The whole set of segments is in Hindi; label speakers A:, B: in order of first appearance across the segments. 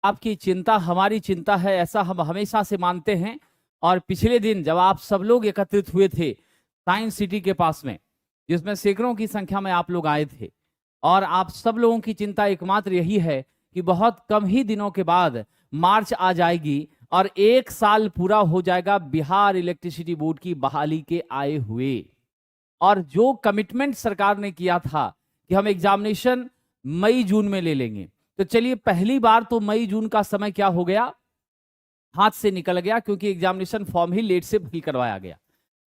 A: आपकी चिंता हमारी चिंता है, ऐसा हम हमेशा से मानते हैं। और पिछले दिन जब आप सब लोग एकत्रित हुए थे साइंस सिटी के पास में, जिसमें सैकड़ों की संख्या में आप लोग आए थे, और आप सब लोगों की चिंता एकमात्र यही है कि बहुत कम ही दिनों के बाद मार्च आ जाएगी और 1 साल पूरा हो जाएगा बिहार इलेक्ट्रिसिटी बोर्ड की बहाली के आए हुए। और जो कमिटमेंट सरकार ने किया था कि हम एग्जामिनेशन मई जून में ले लेंगे, तो चलिए पहली बार तो मई जून का समय क्या हो गया, हाथ से निकल गया, क्योंकि एग्जामिनेशन फॉर्म ही लेट से फिल करवाया गया।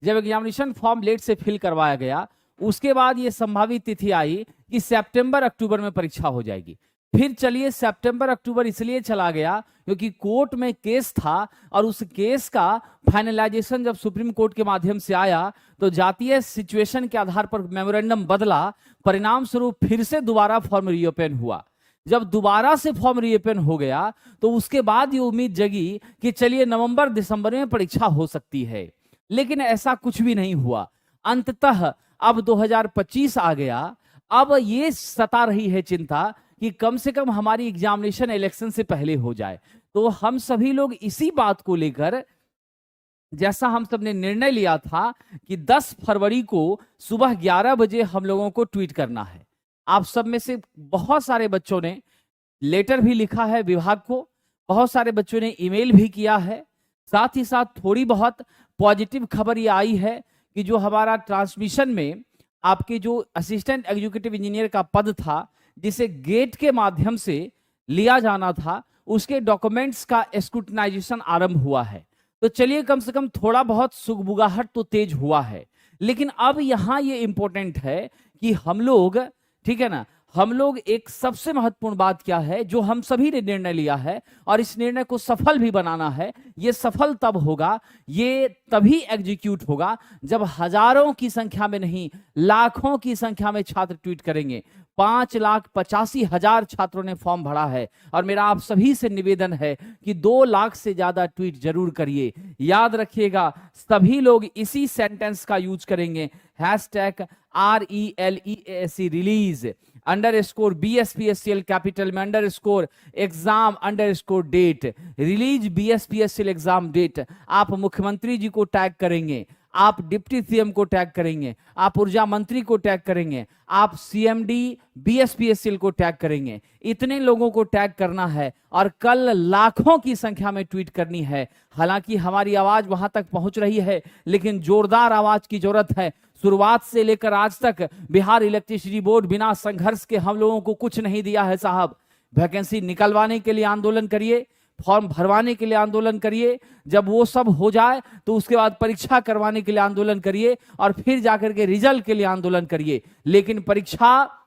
A: जब एग्जामिनेशन फॉर्म लेट से फिल करवाया गया, उसके बाद ये संभावित तिथि आई कि सितंबर अक्टूबर में परीक्षा हो जाएगी। फिर चलिए सितंबर अक्टूबर इसलिए चला गया क्योंकि कोर्ट में केस था, और उस केस का फाइनलाइजेशन जब सुप्रीम कोर्ट के माध्यम से आया तो जातीय सिचुएशन के आधार पर मेमोरेंडम बदला, परिणाम स्वरूप फिर से दोबारा फॉर्म रीओपन हुआ। जब दोबारा से फॉर्म रीओपन हो गया तो उसके बाद ये उम्मीद जगी कि चलिए नवंबर दिसंबर में परीक्षा हो सकती है, लेकिन ऐसा कुछ भी नहीं हुआ। अंततः अब 2025 आ गया। अब ये सता रही है चिंता कि कम से कम हमारी एग्जामिनेशन इलेक्शन से पहले हो जाए। तो हम सभी लोग इसी बात को लेकर, जैसा हम सब ने निर्णय लिया था कि 10 फरवरी को सुबह 11 बजे हम लोगों को ट्वीट करना है। आप सब में से बहुत सारे बच्चों ने लेटर भी लिखा है विभाग को, बहुत सारे बच्चों ने ईमेल भी किया है। साथ ही साथ थोड़ी बहुत पॉजिटिव खबर ये आई है कि जो हमारा ट्रांसमिशन में आपके जो असिस्टेंट एग्जीक्यूटिव इंजीनियर का पद था, जिसे गेट के माध्यम से लिया जाना था, उसके डॉक्यूमेंट्स का स्क्रूटनाइजेशन आरंभ हुआ है। तो चलिए कम से कम थोड़ा बहुत सुगबुगाहट तो तेज हुआ है। लेकिन अब यहां ये इंपॉर्टेंट है कि हम लोग, ठीक है ना, हम लोग एक सबसे महत्वपूर्ण बात क्या है जो हम सभी ने निर्णय लिया है, और इस निर्णय को सफल भी बनाना है। ये सफल तब होगा, ये तभी एग्जीक्यूट होगा जब हजारों की संख्या में नहीं, लाखों की संख्या में छात्र ट्वीट करेंगे। 5,85,000 छात्रों ने फॉर्म भरा है, और मेरा आप सभी से निवेदन है कि 2 लाख से ज्यादा ट्वीट जरूर करिए। याद रखिएगा, सभी लोग इसी सेंटेंस का यूज करेंगे, #RELEASE रिलीज _BSPSCL कैपिटल में _एग्जाम_डेट रिलीज BSPSCL एग्जाम डेट। आप मुख्यमंत्री जी को टैग करेंगे, आप डिप्टी सीएम को टैग करेंगे, आप ऊर्जा मंत्री को टैग करेंगे, आप CMD BSPSCL को टैग करेंगे। इतने लोगों को टैग करना है और कल लाखों की संख्या में ट्वीट करनी है। हालांकि हमारी आवाज वहां तक पहुंच रही है, लेकिन जोरदार आवाज की जरूरत है। शुरुआत से लेकर आज तक बिहार इलेक्ट्रिसिटी बोर्ड बिना संघर्ष के हम लोगों को कुछ नहीं दिया है साहब। वैकेंसी निकलवाने के लिए आंदोलन करिए, फॉर्म भरवाने के लिए आंदोलन करिए, जब वो सब हो जाए तो उसके बाद परीक्षा करवाने के लिए आंदोलन करिए, और फिर जाकर के रिजल्ट के लिए आंदोलन करिए। लेकिन परीक्षा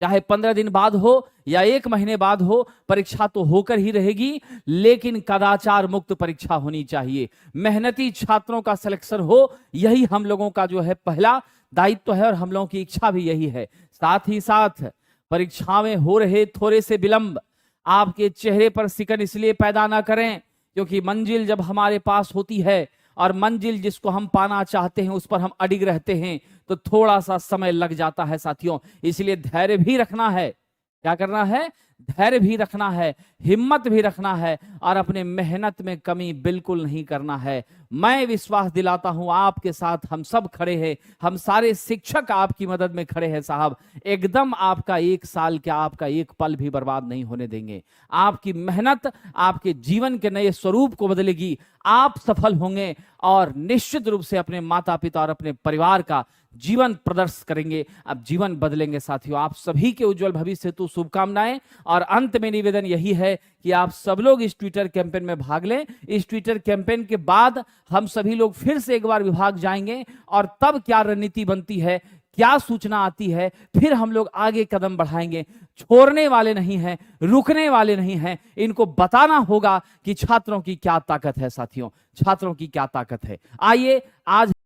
A: चाहे 15 दिन बाद हो या 1 महीने बाद हो, परीक्षा तो होकर ही रहेगी, लेकिन कदाचार मुक्त परीक्षा होनी चाहिए। मेहनती छात्रों का सिलेक्शन हो, यही हम लोगों का जो है पहला दायित्व है, और हम लोगों की इच्छा भी यही है। साथ ही साथ परीक्षा में हो रहे थोड़े से विलंब आपके चेहरे पर सिकन इसलिए पैदा ना करें क्योंकि मंजिल जब हमारे पास होती है और मंजिल जिसको हम पाना चाहते हैं उस पर हम अडिग रहते हैं, तो थोड़ा सा समय लग जाता है साथियों। इसलिए धैर्य भी रखना है। क्या करना है? धैर्य भी रखना है, हिम्मत भी रखना है, और अपने मेहनत में कमी बिल्कुल नहीं करना है। मैं विश्वास दिलाता हूं आपके साथ हम सब खड़े हैं, हम सारे शिक्षक आपकी मदद में खड़े हैं साहब। एकदम आपका 1 साल क्या, आपका 1 पल भी बर्बाद नहीं होने देंगे। आपकी मेहनत आपके जीवन के नए स्वरूप को बदलेगी, आप सफल होंगे, और निश्चित रूप से अपने माता पिता और अपने परिवार का जीवन प्रदर्शन करेंगे। अब जीवन बदलेंगे साथियों। आप सभी के उज्जवल भविष्य हेतु शुभकामनाएं, और अंत में निवेदन यही है कि आप सब लोग इस ट्विटर कैंपेन में भाग लें। इस ट्विटर कैंपेन के बाद हम सभी लोग फिर से एक बार विभाग जाएंगे, और तब क्या रणनीति बनती है, क्या सूचना आती है, फिर हम लोग आगे कदम बढ़ाएंगे। छोड़ने वाले नहीं हैं, रुकने वाले नहीं हैं। इनको बताना होगा कि छात्रों की क्या ताकत है साथियों, छात्रों की क्या ताकत है। आइए आज